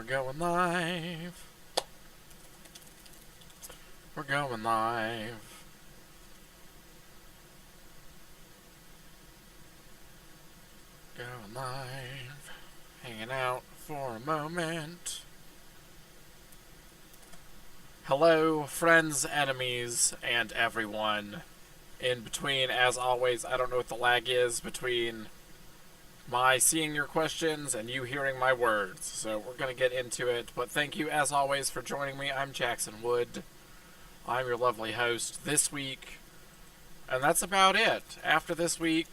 going live. We're going live. Going live. Hanging out for a moment. Hello, friends, enemies, and everyone in between. As always, I don't know what the lag is between my seeing your questions and you hearing my words, so we're going to get into it. But thank you, as always, for joining me. I'm Jackson Wood. I'm your lovely host this week, and that's about it. After this week,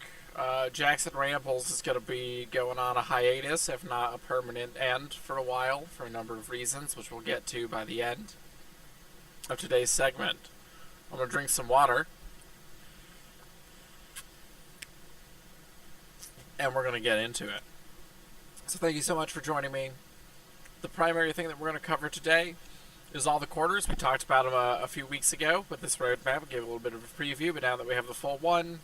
Jackson Rambles is going to be going on a hiatus, if not a permanent end, for a while, for a number of reasons, which we'll get to by the end of today's segment. I'm going to drink some water, and we're going to get into it. So thank you so much for joining me. The primary thing that we're going to cover today is all the quarters. We talked about them a few weeks ago with this roadmap. We gave a little bit of a preview, but now that we have the full one,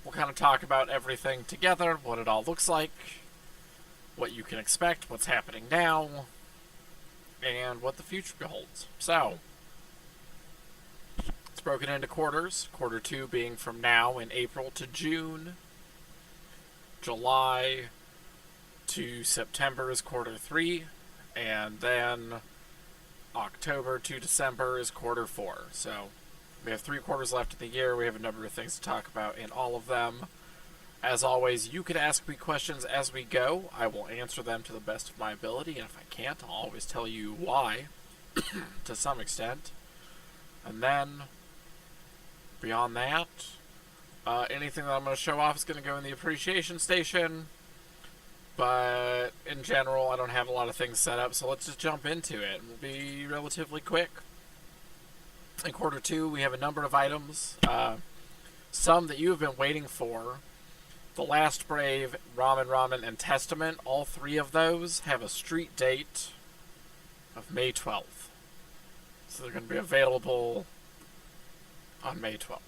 we'll kind of talk about everything together, what it all looks like, what you can expect, what's happening now, and what the future holds. So, it's broken into quarters. Quarter 2 being from now in April to June. July to September is quarter 3, and then October to December is quarter 4. So we have 3 quarters left of the year. We have a number of things to talk about in all of them. As always, you can ask me questions as we go. I will answer them to the best of my ability, and if I can't, I'll always tell you why, to some extent. And then, beyond that, anything that I'm going to show off is going to go in the appreciation station, but in general, I don't have a lot of things set up, so let's just jump into it. We'll be relatively quick. In quarter 2, we have a number of items, some that you have been waiting for. The Last Brave, Ramen, and Testament, all 3 of those have a street date of May 12th. So they're going to be available on May 12th.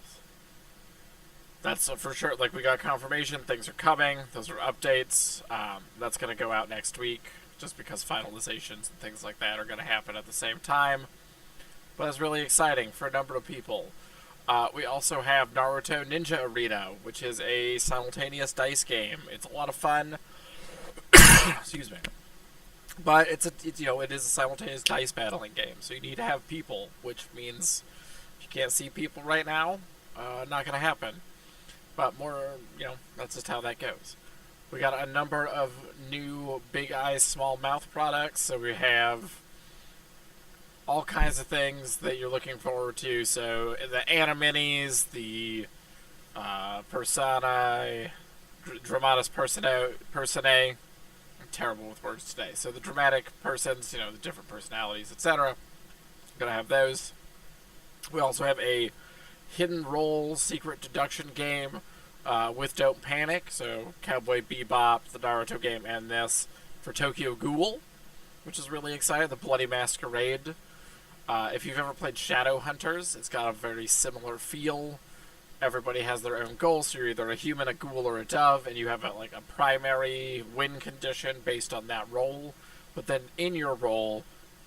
That's for sure. Like, we got confirmation, things are coming, those are updates. That's going to go out next week, just because finalizations and things like that are going to happen at the same time. But it's really exciting for a number of people. We also have Naruto Ninja Arena, which is a simultaneous dice game. It's a lot of fun. Excuse me. But it is a simultaneous dice battling game, so you need to have people, which means if you can't see people right now, not going to happen. But more, that's just how that goes. We got a number of new big eyes, small mouth products. So we have all kinds of things that you're looking forward to. So the Animinies, the Personae, Dramatis Personae. I'm terrible with words today. So the dramatic persons, the different personalities, etc. Gonna have those. We also have a hidden roll secret deduction game with Don't Panic. So Cowboy Bebop, the Naruto game, and this for Tokyo Ghoul, which is really exciting. The Bloody Masquerade. If you've ever played Shadowhunters, it's got a very similar feel. Everybody has their own goals, so you're either a human, a ghoul, or a dove, and you have a primary win condition based on that role. But then in your role,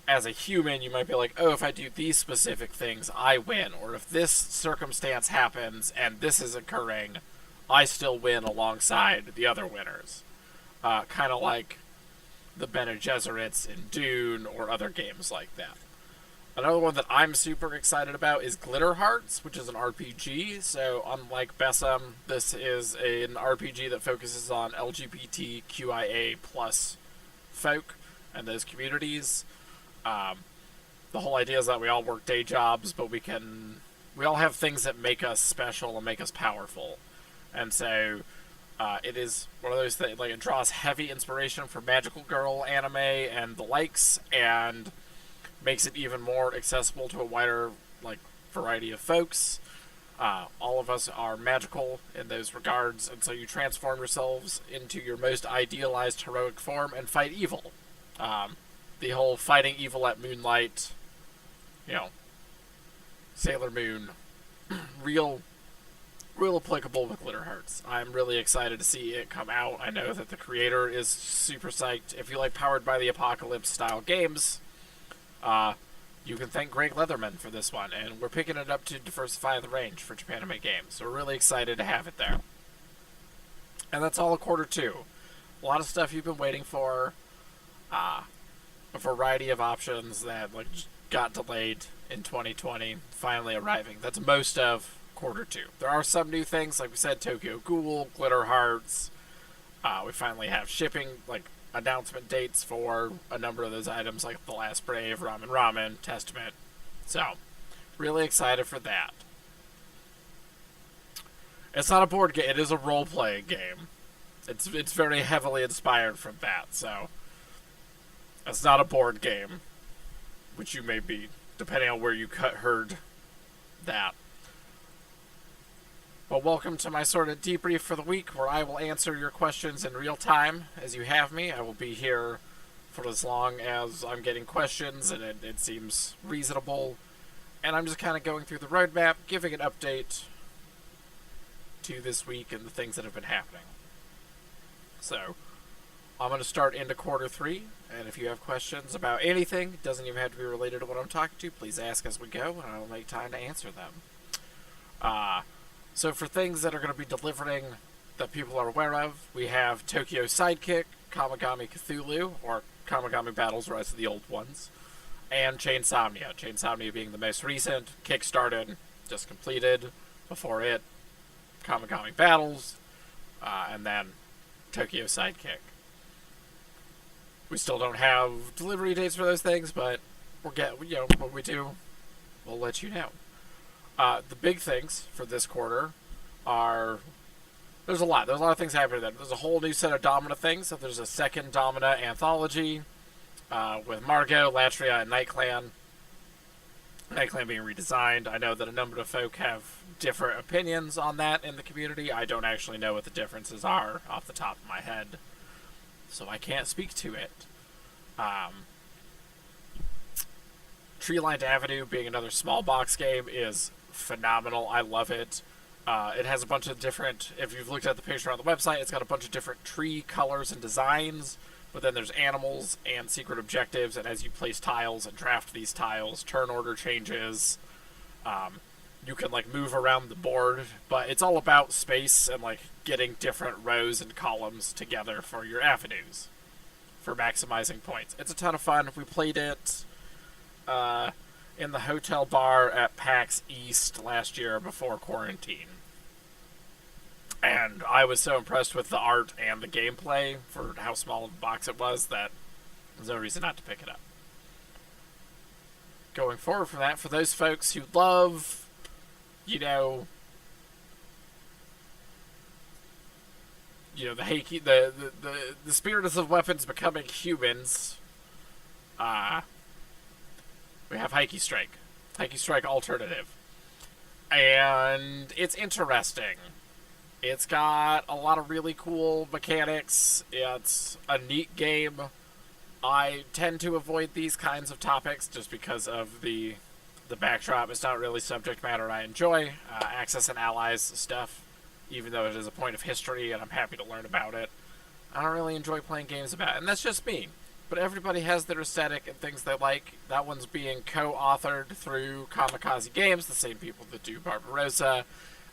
as a human, you might be like, oh, if I do these specific things, I win. Or if this circumstance happens and this is occurring, I still win alongside the other winners. Kind of like the Bene Gesserits in Dune or other games like that. Another one that I'm super excited about is Glitter Hearts, which is an RPG. So unlike Bessem, this is an RPG that focuses on LGBTQIA plus folk and those communities. The whole idea is that we all work day jobs, but we all have things that make us special and make us powerful. And so it is one of those things, it draws heavy inspiration from Magical Girl anime and the likes, and makes it even more accessible to a wider variety of folks. All of us are magical in those regards, and so you transform yourselves into your most idealized heroic form and fight evil. The whole fighting evil at moonlight, Sailor Moon, real real applicable with Glitter Hearts. I'm really excited to see it come out. I know that the creator is super psyched. If you like Powered by the Apocalypse style games, you can thank Greg Leatherman for this one, and we're picking it up to diversify the range for Japanime Games. So we're really excited to have it there. And that's all of quarter 2. A lot of stuff you've been waiting for. A variety of options that got delayed in 2020, finally arriving. That's most of quarter 2. There are some new things, like we said, Tokyo Ghoul, Glitter Hearts. We finally have shipping, announcement dates for a number of those items, like The Last Brave, Ramen, Testament. So, really excited for that. It's not a board game, it is a role-playing game. It's very heavily inspired from that, so it's not a board game, which you may be, depending on where you heard that. Well, welcome to my sort of debrief for the week, where I will answer your questions in real time as you have me. I will be here for as long as I'm getting questions, and it seems reasonable. And I'm just kind of going through the roadmap, giving an update to this week and the things that have been happening. So, I'm going to start into quarter 3, and if you have questions about anything, it doesn't even have to be related to what I'm talking to, please ask as we go, and I will make time to answer them. So for things that are going to be delivering that people are aware of, we have Tokyo Sidekick, Kamigami Cthulhu, or Kamigami Battles, Rise of the Old Ones, and CHAINsomania. CHAINsomania being the most recent, kickstarted, just completed. Before it, Kamigami Battles, and then Tokyo Sidekick. We still don't have delivery dates for those things, but when we do, we'll let you know. The big things for this quarter are, there's a lot of things happening there. There's a whole new set of Domina things. So there's a second Domina anthology with Margot, Latria, and NightClan. NightClan being redesigned. I know that a number of folk have different opinions on that in the community. I don't actually know what the differences are off the top of my head, so I can't speak to it. Tree-Lined Avenue, being another small box game, is phenomenal. I love it. It has a bunch of different, if you've looked at the picture on the website, it's got a bunch of different tree colors and designs, but then there's animals and secret objectives, and as you place tiles and draft these tiles, turn order changes. You can move around the board, but it's all about space and getting different rows and columns together for your avenues for maximizing points. It's a ton of fun. We played it in the hotel bar at PAX East last year before quarantine. And I was so impressed with the art and the gameplay for how small of a box it was that there's no reason not to pick it up. Going forward from that, for those folks who love, the Heike, the spirits of weapons becoming humans, we have Heike Strike Alternative. And it's interesting. It's got a lot of really cool mechanics. It's a neat game. I tend to avoid these kinds of topics just because of the backdrop. It's not really subject matter I enjoy. Access and Allies stuff, even though it is a point of history and I'm happy to learn about it, I don't really enjoy playing games about it. And that's just me. But everybody has their aesthetic and things they like. That one's being co-authored through Kamikaze Games, the same people that do Barbarossa,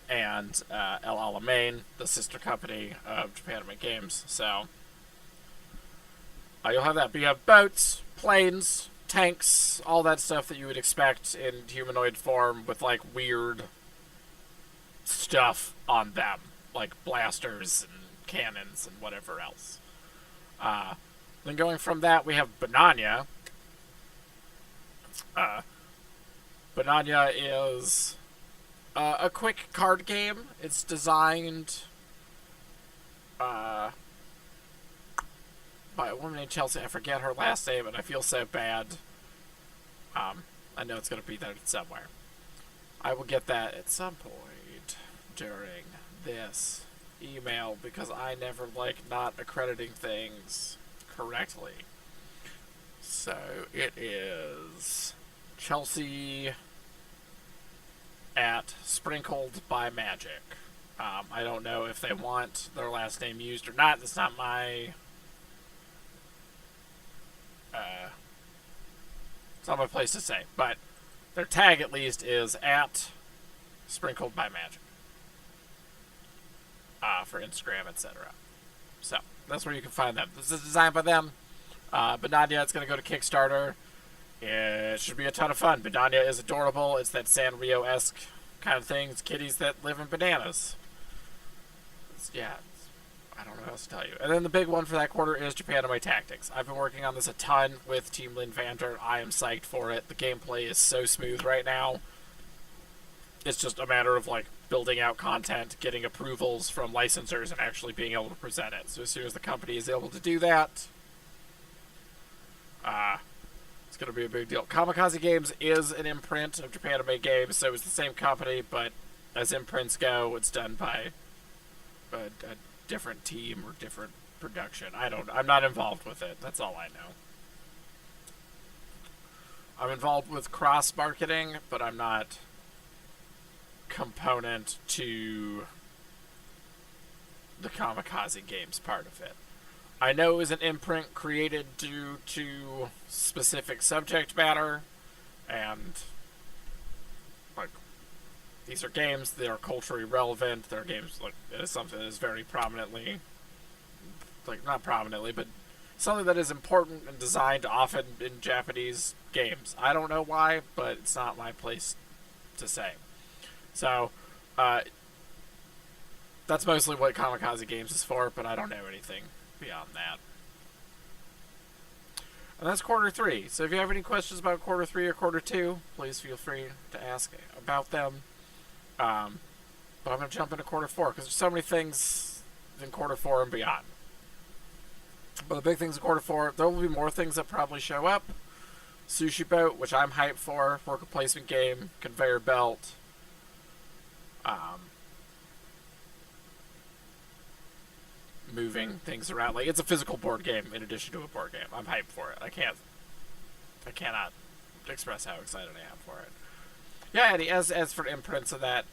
and El Alamein, the sister company of Japanime Games. So you'll have that. But you have boats, planes, tanks, all that stuff that you would expect in humanoid form with weird stuff on them, like blasters and cannons and whatever else. Then going from that, we have Bananya. Bananya is a quick card game. It's designed by a woman named Chelsea. I forget her last name, and I feel so bad. I know it's going to be there somewhere. I will get that at some point during this email, because I never like not accrediting things correctly. So it is Chelsea at Sprinkled by Magic. I don't know if they want their last name used or not. That's not my... it's not my place to say. But their tag, at least, is at Sprinkled by Magic. For Instagram, etc. So, that's where you can find them. This is designed by them. But not yet. It's going to go to Kickstarter. It should be a ton of fun. Banania is adorable. It's that Sanrio-esque kind of thing. It's kitties that live in bananas. I don't know what else to tell you. And then the big one for that quarter is Japanime Tactics. I've been working on this a ton with Team Lynn Vander. I am psyched for it. The gameplay is so smooth right now. It's just a matter of, like, building out content, getting approvals from licensors, and actually being able to present it. So as soon as the company is able to do that, it's going to be a big deal. Kamikaze Games is an imprint of Japanime Games, so it's the same company, but as imprints go, it's done by a different team or different production. I'm not involved with it. That's all I know. I'm involved with cross-marketing, but I'm not component to the Kamikaze Games part of it. I know it was an imprint created due to specific subject matter, and like, these are games that are culturally relevant. They're games, like, it is something that is very prominently, like, not prominently, but something that is important and designed often in Japanese games. I don't know why, but it's not my place to say. So, that's mostly what Kamikaze Games is for, but I don't know anything beyond that. And that's quarter 3. So if you have any questions about quarter 3 or quarter 2, please feel free to ask about them. But I'm going to jump into quarter 4, because there's so many things in quarter 4 and beyond. But the big things in quarter 4, there will be more things that probably show up. Sushi Boat, which I'm hyped for, worker placement game, conveyor belt, moving things around. Like, it's a physical board game in addition to a board game. I'm hyped for it. I cannot express how excited I am for it. Yeah, Eddie, as for imprints of that,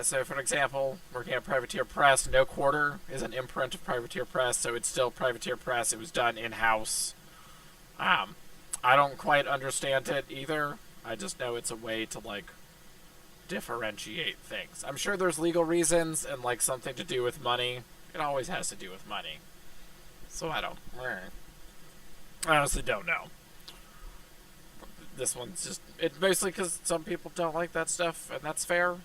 so for example, working at Privateer Press, No Quarter is an imprint of Privateer Press, so it's still Privateer Press. It was done in-house. I don't quite understand it either. I just know it's a way to, like, differentiate things. I'm sure there's legal reasons and, like, something to do with money. It always has to do with money. So I honestly don't know. This one's just, it's basically because some people don't like that stuff, and that's fair.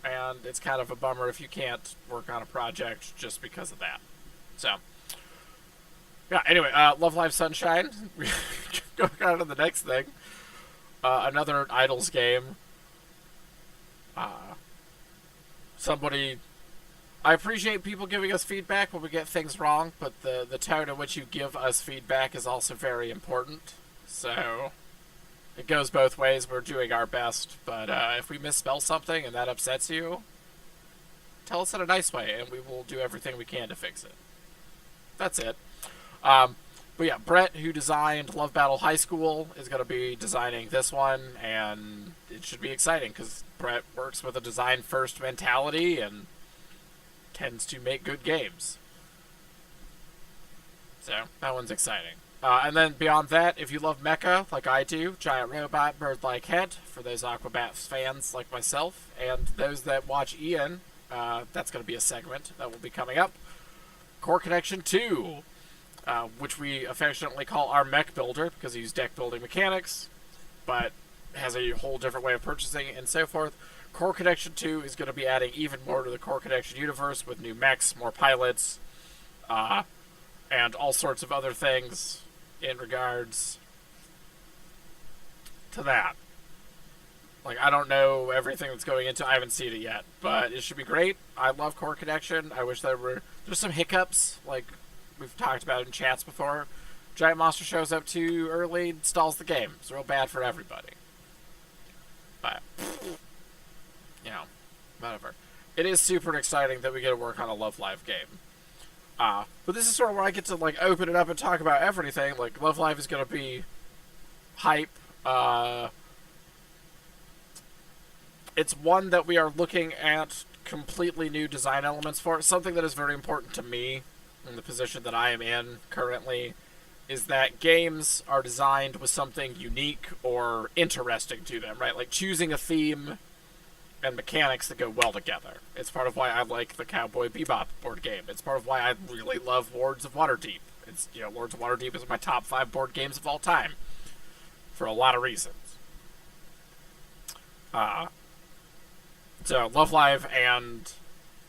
And it's kind of a bummer if you can't work on a project just because of that. So, yeah, anyway, Love Live Sunshine. Going on to the next thing. Another Idols game. I appreciate people giving us feedback when we get things wrong, but the tone in which you give us feedback is also very important. So, it goes both ways. We're doing our best, but if we misspell something and that upsets you, tell us in a nice way, and we will do everything we can to fix it. That's it. But yeah, Brett, who designed Love Battle High School, is going to be designing this one, and it should be exciting, because Brett works with a design-first mentality, and tends to make good games. So, that one's exciting. And then beyond that, if you love mecha, like I do, giant robot, bird-like head, for those Aquabats fans like myself, and those that watch Ian, that's going to be a segment that will be coming up. Core Connection 2, which we affectionately call our mech builder, because he uses deck building mechanics, but has a whole different way of purchasing and so forth. Core Connection 2 is going to be adding even more to the Core Connection universe with new mechs, more pilots, and all sorts of other things in regards to that. Like, I don't know everything that's going into it. I haven't seen it yet, but it should be great. I love Core Connection. I wish there's some hiccups, like we've talked about in chats before. Giant monster shows up too early, stalls the game. It's real bad for everybody. But, you know, whatever. It is super exciting that we get to work on a Love Live game. But this is sort of where I get to, like, open it up and talk about everything. Like, Love Live is going to be hype. It's one that we are looking at completely new design elements for it. Something that is very important to me in the position that I am in currently is that games are designed with something unique or interesting to them, right? Like choosing a theme and mechanics that go well together. It's part of why I like the Cowboy Bebop board game. It's part of why I really love Lords of Waterdeep. It's, you know, Lords of Waterdeep is my top 5 board games of all time for a lot of reasons. So Love Live and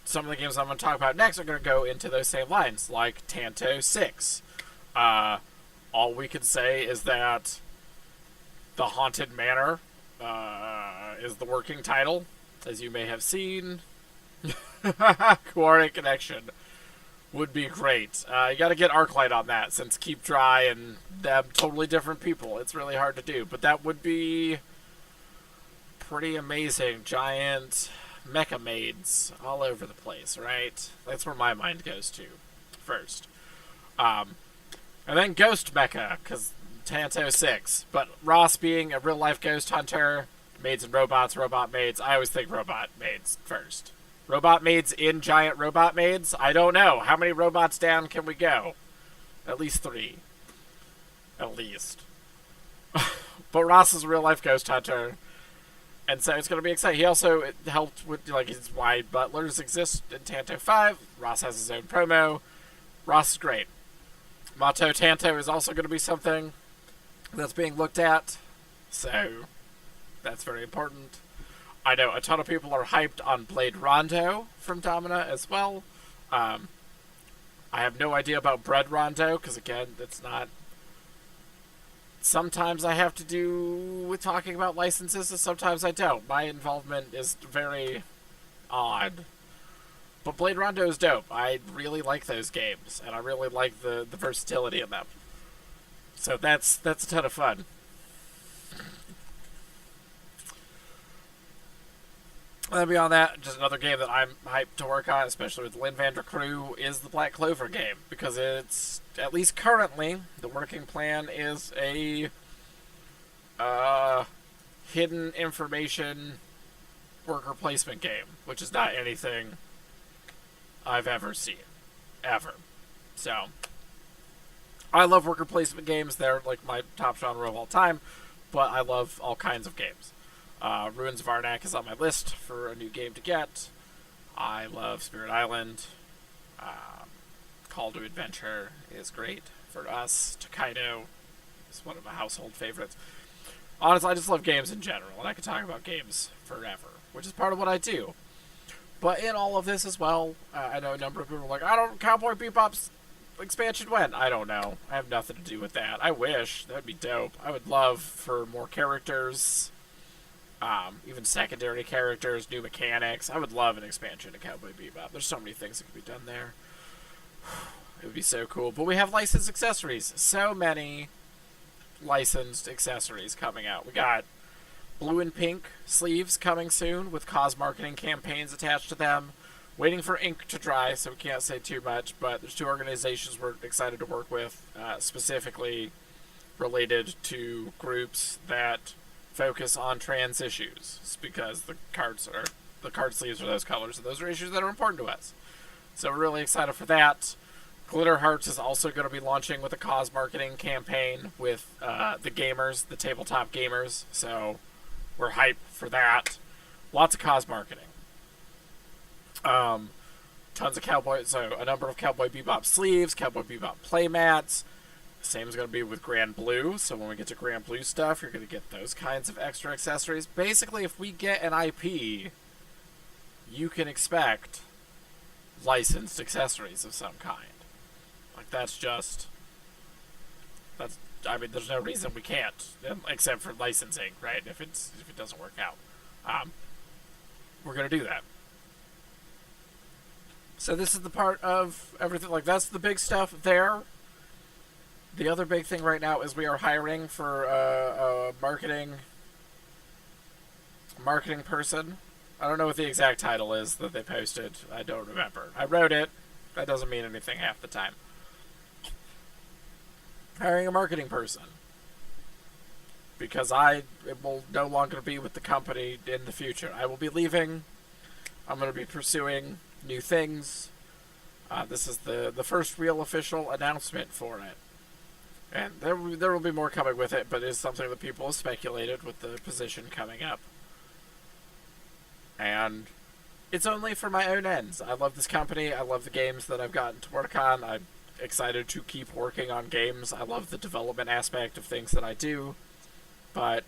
some of the games I'm going to talk about next are going to go into those same lines, like Tanto 6. All we can say is that The Haunted Manor is the working title, as you may have seen. Coordinate Connection would be great. You got to get Arclight on that, since Keep Dry and them totally different people. It's really hard to do, but that would be pretty amazing. Giant mecha maids all over the place, right? That's where my mind goes to first. And then Ghost Mecha, because Tanto 6. But Ross being a real-life ghost hunter, maids and robots, robot maids, I always think robot maids first. Robot maids in giant robot maids? I don't know. How many robots down can we go? At least 3. At least. But Ross is a real-life ghost hunter, and so it's going to be exciting. He also helped with, like, his why butlers exist in Tanto 5. Ross has his own promo. Ross is great. Mato Tanto is also going to be something that's being looked at, so that's very important. I know a ton of people are hyped on Blade Rondo from Domina as well. I have no idea about Bread Rondo, because again, it's not... Sometimes I have to do with talking about licenses, and sometimes I don't. My involvement is very odd. But Blade Rondo is dope. I really like those games, and I really like the versatility of them. So that's a ton of fun. And beyond that, just another game that I'm hyped to work on, especially with the Linvander crew, is the Black Clover game. Because it's, at least currently, the working plan is a hidden information worker placement game, which is not anything I've ever seen. Ever. So, I love worker placement games. They're like my top genre of all time, but I love all kinds of games. Ruins of Arnak is on my list for a new game to get. I love Spirit Island. Call to Adventure is great for us. Tokaido is one of my household favorites. Honestly, I just love games in general, and I could talk about games forever, which is part of what I do. But in all of this as well, I know a number of people are like, Cowboy Bebop's expansion when? I don't know. I have nothing to do with that. I wish. That would be dope. I would love for more characters, even secondary characters, new mechanics. I would love an expansion to Cowboy Bebop. There's so many things that could be done there. It would be so cool. But we have licensed accessories. So many licensed accessories coming out. We got blue and pink sleeves coming soon with cause marketing campaigns attached to them. Waiting for ink to dry, so we can't say too much, but there's 2 organizations we're excited to work with, specifically related to groups that focus on trans issues. It's because the card sleeves are those colors, and those are issues that are important to us. So we're really excited for that. Glitter Hearts is also going to be launching with a cause marketing campaign with the gamers, the tabletop gamers, so we're hyped for that. Lots of cause marketing. Tons of a number of Cowboy Bebop sleeves, Cowboy Bebop playmats. Same is going to be with Grand Blue, so when we get to Grand Blue stuff, you're going to get those kinds of extra accessories. Basically, if we get an IP, you can expect licensed accessories of some kind. Like, I mean, there's no reason we can't, except for licensing, right? If it doesn't work out. We're going to do that. So this is the part of everything, like, that's the big stuff there. The other big thing right now is we are hiring for a marketing person. I don't know what the exact title is that they posted. I don't remember. I wrote it. That doesn't mean anything half the time. Hiring a marketing person. Because I will no longer be with the company in the future. I will be leaving I'm going to be pursuing new things. This is the first real official announcement for it. And there will be more coming with it, but it is something that people have speculated with the position coming up. And it's only for my own ends. I love this company. I love the games that I've gotten to work on. I'm excited to keep working on games. I love the development aspect of things that I do. But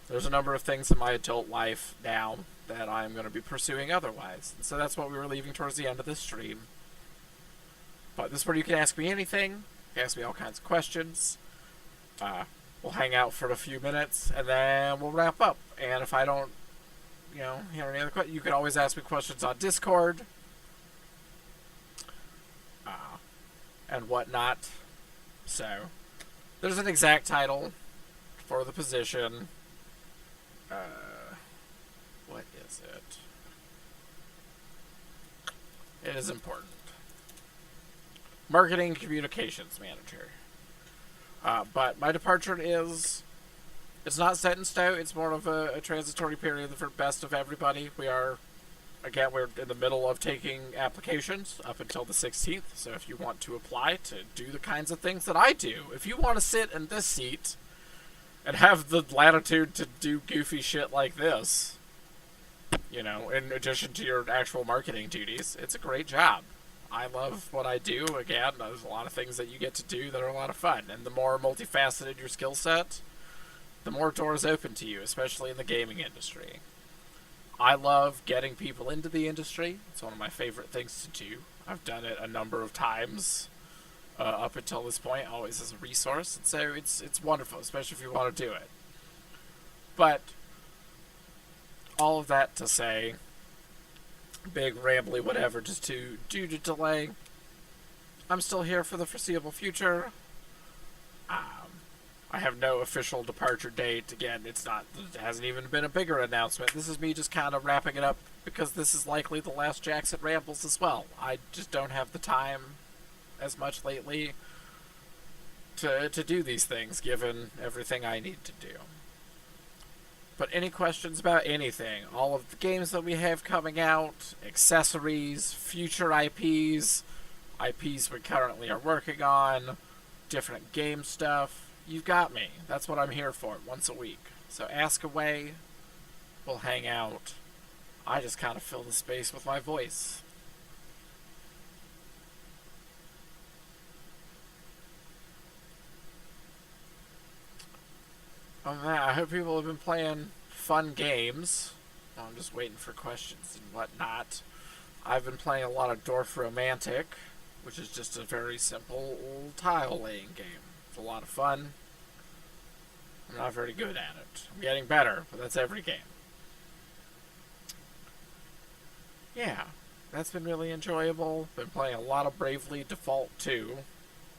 there's a number of things in my adult life now that I'm going to be pursuing otherwise. And so that's what we were leaving towards the end of this stream. But this is where you can ask me anything. Ask me all kinds of questions. We'll hang out for a few minutes, and then we'll wrap up. And if I don't, hear any other questions, you can always ask me questions on Discord. And whatnot. So, there's an exact title for the position. What is it? It is important. Marketing Communications Manager. But my departure it's not set in stone. It's more of a transitory period for best of everybody. We're in the middle of taking applications up until the 16th. So if you want to apply to do the kinds of things that I do, if you want to sit in this seat and have the latitude to do goofy shit like this, in addition to your actual marketing duties, it's a great job. I love what I do. Again, there's a lot of things that you get to do that are a lot of fun. And the more multifaceted your skill set, the more doors open to you, especially in the gaming industry. I love getting people into the industry. It's one of my favorite things to do. I've done it a number of times up until this point, always as a resource. And so it's wonderful, especially if you want to do it. But all of that to say, big rambly whatever, just due to delay, I'm still here for the foreseeable future. I have no official departure date. Again, it hasn't even been a bigger announcement. This is me just kind of wrapping it up because this is likely the last Jackson Rambles as well. I just don't have the time as much lately to do these things, given everything I need to do. But any questions about anything, all of the games that we have coming out, accessories, future IPs we currently are working on, different game stuff, you've got me. That's what I'm here for, once a week. So ask away, we'll hang out. I just kind of fill the space with my voice. I hope people have been playing fun games. I'm just waiting for questions and whatnot. I've been playing a lot of Dwarf Romantic, which is just a very simple tile-laying game. It's a lot of fun. I'm not very good at it. I'm getting better, but that's every game. Yeah, that's been really enjoyable. Been playing a lot of Bravely Default 2,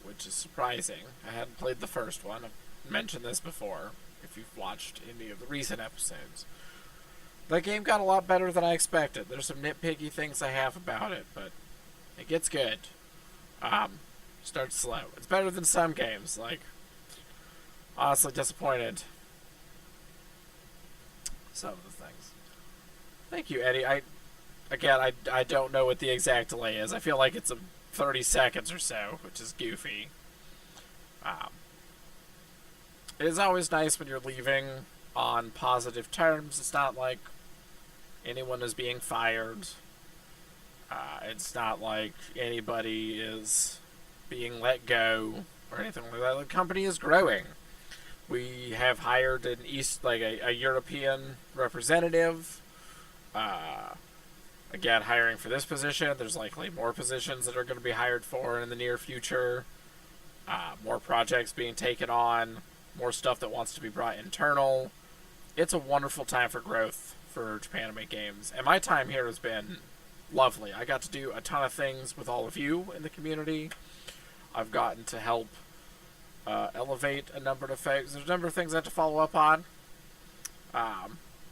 which is surprising. I hadn't played the first one. I've mentioned this before, if you've watched any of the recent episodes. That game got a lot better than I expected. There's some nitpicky things I have about it, but it gets good. Starts slow. It's better than some games, honestly disappointed. Some of the things. Thank you, Eddie. I don't know what the exact delay is. I feel like it's 30 seconds or so, which is goofy. It is always nice when you're leaving on positive terms. It's not like anyone is being fired. It's not like anybody is being let go or anything like that. The company is growing. We have hired an a European representative. Again, hiring for this position. There's likely more positions that are going to be hired for in the near future. More projects being taken on. More stuff that wants to be brought internal. It's a wonderful time for growth for Japanime Games. And my time here has been lovely. I got to do a ton of things with all of you in the community. I've gotten to help elevate a number of things. There's a number of things I have to follow up on.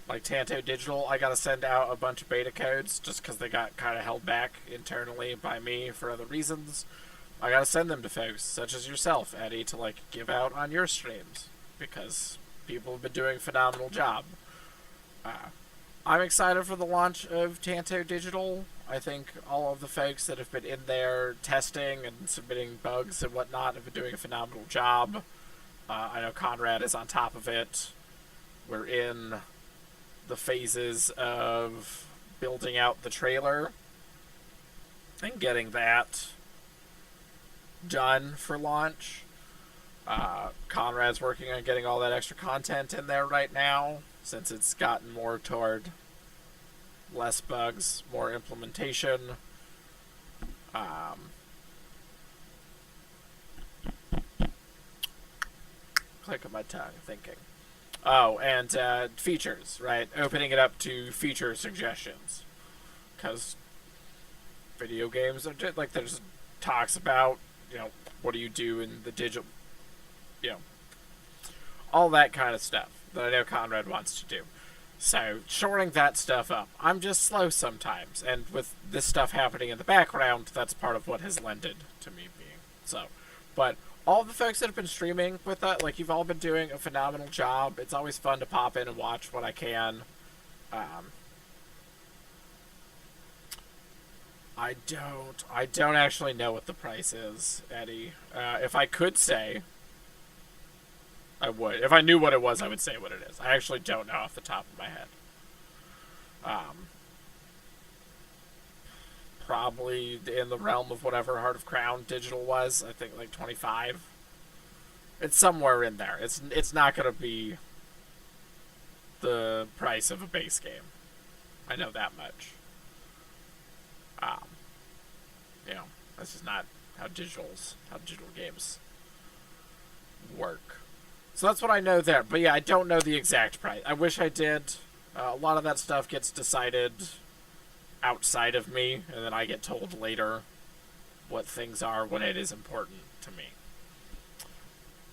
Like Tanto Digital, I got to send out a bunch of beta codes just because they got kind of held back internally by me for other reasons. I got to send them to folks such as yourself, Eddie, to give out on your streams because people have been doing a phenomenal job. I'm excited for the launch of Tanto Digital. I think all of the folks that have been in there testing and submitting bugs and whatnot have been doing a phenomenal job. I know Conrad is on top of it. We're in the phases of building out the trailer and getting that done for launch. Conrad's working on getting all that extra content in there right now, since it's gotten more toward less bugs, more implementation. Click on my tongue, thinking. Oh, and features, right? Opening it up to feature suggestions. Because video games are just, like, there's talks about, what do you do in the digital, all that kind of stuff that I know Conrad wants to do. So, shoring that stuff up. I'm just slow sometimes, and with this stuff happening in the background, that's part of what has lended to me being so. But all the folks that have been streaming with that, like, you've all been doing a phenomenal job. It's always fun to pop in and watch what I can. I don't actually know what the price is, Eddie. If I could say, I would. If I knew what it was, I would say what it is. I actually don't know off the top of my head. Probably in the realm of whatever Heart of Crown Digital was. I think like 25. It's somewhere in there. It's not going to be the price of a base game. I know that much. That's just not how digital games work. So that's what I know there. But yeah, I don't know the exact price. I wish I did. A lot of that stuff gets decided outside of me, and then I get told later what things are when it is important to me.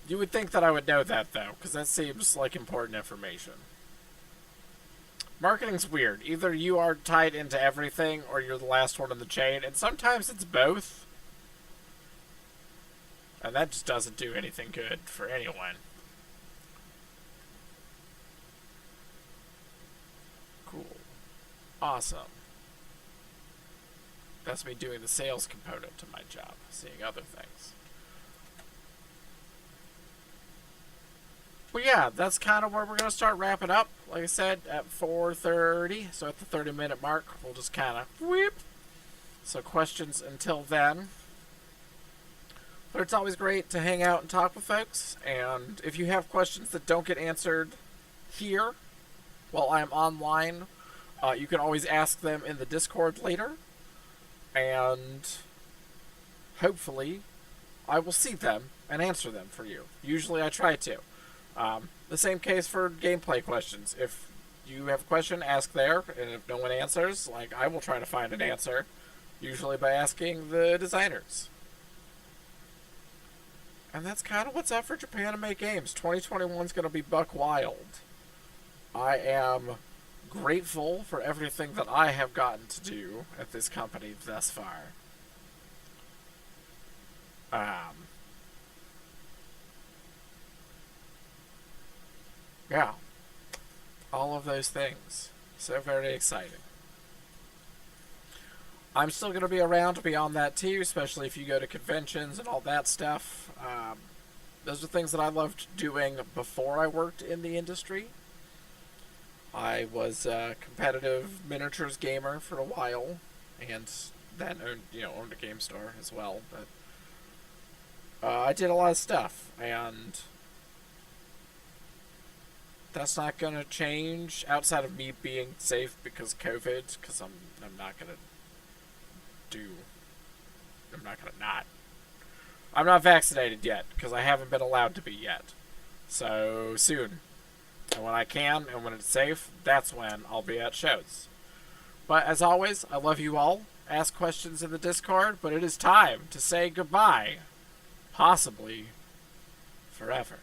You would think that I would know that, though, because that seems like important information. Marketing's weird. Either you are tied into everything, or you're the last one in the chain, and sometimes it's both. And that just doesn't do anything good for anyone. Cool. Awesome. That's me doing the sales component to my job, seeing other things. But yeah, that's kind of where we're going to start wrapping up. Like I said, at 4:30, so at the 30-minute mark, we'll just kind of whip. So questions until then. But it's always great to hang out and talk with folks. And if you have questions that don't get answered here while I'm online, you can always ask them in the Discord later. And hopefully I will see them and answer them for you. Usually I try to. The same case for gameplay questions. If you have a question, ask there, and if no one answers, like, I will try to find an answer, usually by asking the designers. And that's kind of what's up for Japanime Games. 2021 is going to be buck wild. I am grateful for everything that I have gotten to do at this company thus far. Yeah. All of those things. So very exciting. I'm still going to be around beyond that too, especially if you go to conventions and all that stuff. Those are things that I loved doing before I worked in the industry. I was a competitive miniatures gamer for a while, and then owned a game store as well. But I did a lot of stuff, and that's not going to change outside of me being safe because COVID, because I'm not going to not. I'm not vaccinated yet, because I haven't been allowed to be yet. So, soon. And when I can, and when it's safe, that's when I'll be at shows. But, as always, I love you all. Ask questions in the Discord, but it is time to say goodbye. Possibly forever.